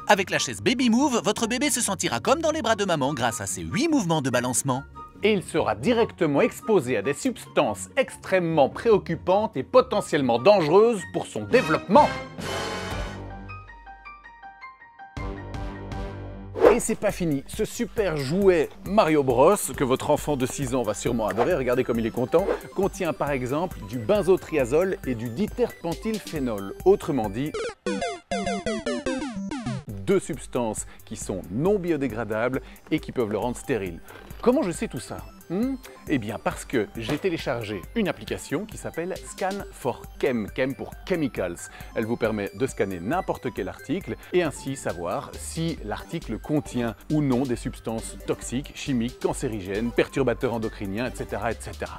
Avec la chaise Baby Move, votre bébé se sentira comme dans les bras de maman grâce à ses 8 mouvements de balancement. Et il sera directement exposé à des substances extrêmement préoccupantes et potentiellement dangereuses pour son développement. Et c'est pas fini, ce super jouet Mario Bros, que votre enfant de 6 ans va sûrement adorer, regardez comme il est content, contient par exemple du benzotriazole et du diterpentylphénol. Autrement dit, deux substances qui sont non biodégradables et qui peuvent le rendre stérile. Comment je sais tout ça? Eh bien parce que j'ai téléchargé une application qui s'appelle Scan for Chem, Chem pour Chemicals. Elle vous permet de scanner n'importe quel article et ainsi savoir si l'article contient ou non des substances toxiques, chimiques, cancérigènes, perturbateurs endocriniens, etc. etc.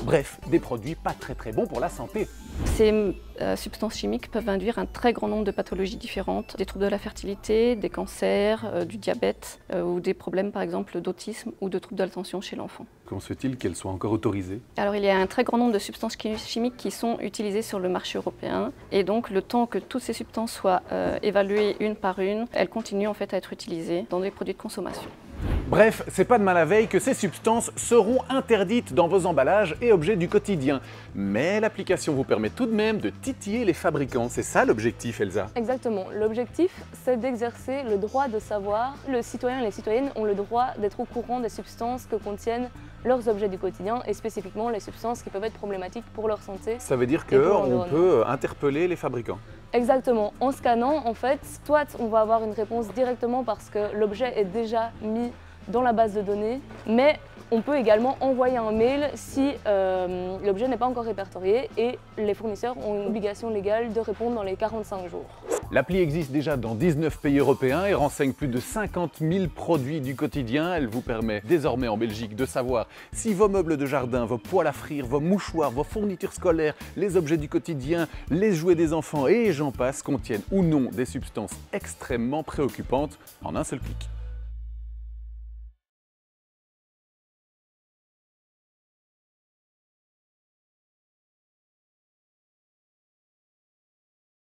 Bref, des produits pas très bons pour la santé. Ces substances chimiques peuvent induire un très grand nombre de pathologies différentes, des troubles de la fertilité, des cancers, du diabète ou des problèmes par exemple d'autisme ou de troubles de l'attention chez l'enfant. Comment se fait-il qu'elles soient encore autorisées? Alors il y a un très grand nombre de substances chimiques qui sont utilisées sur le marché européen et donc le temps que toutes ces substances soient évaluées une par une, elles continuent en fait à être utilisées dans des produits de consommation. Bref, c'est pas de mal la veille que ces substances seront interdites dans vos emballages et objets du quotidien. Mais l'application vous permet tout de même de titiller les fabricants. C'est ça l'objectif, Elsa? Exactement. L'objectif, c'est d'exercer le droit de savoir. Le citoyen et les citoyennes ont le droit d'être au courant des substances que contiennent leurs objets du quotidien et spécifiquement les substances qui peuvent être problématiques pour leur santé. Ça veut dire qu'on peut interpeller les fabricants? Exactement. En scannant, en fait, soit on va avoir une réponse directement parce que l'objet est déjà mis dans la base de données, mais on peut également envoyer un mail si l'objet n'est pas encore répertorié et les fournisseurs ont une obligation légale de répondre dans les 45 jours. L'appli existe déjà dans 19 pays européens et renseigne plus de 50 000 produits du quotidien. Elle vous permet désormais en Belgique de savoir si vos meubles de jardin, vos poêles à frire, vos mouchoirs, vos fournitures scolaires, les objets du quotidien, les jouets des enfants et j'en passe contiennent ou non des substances extrêmement préoccupantes en un seul clic.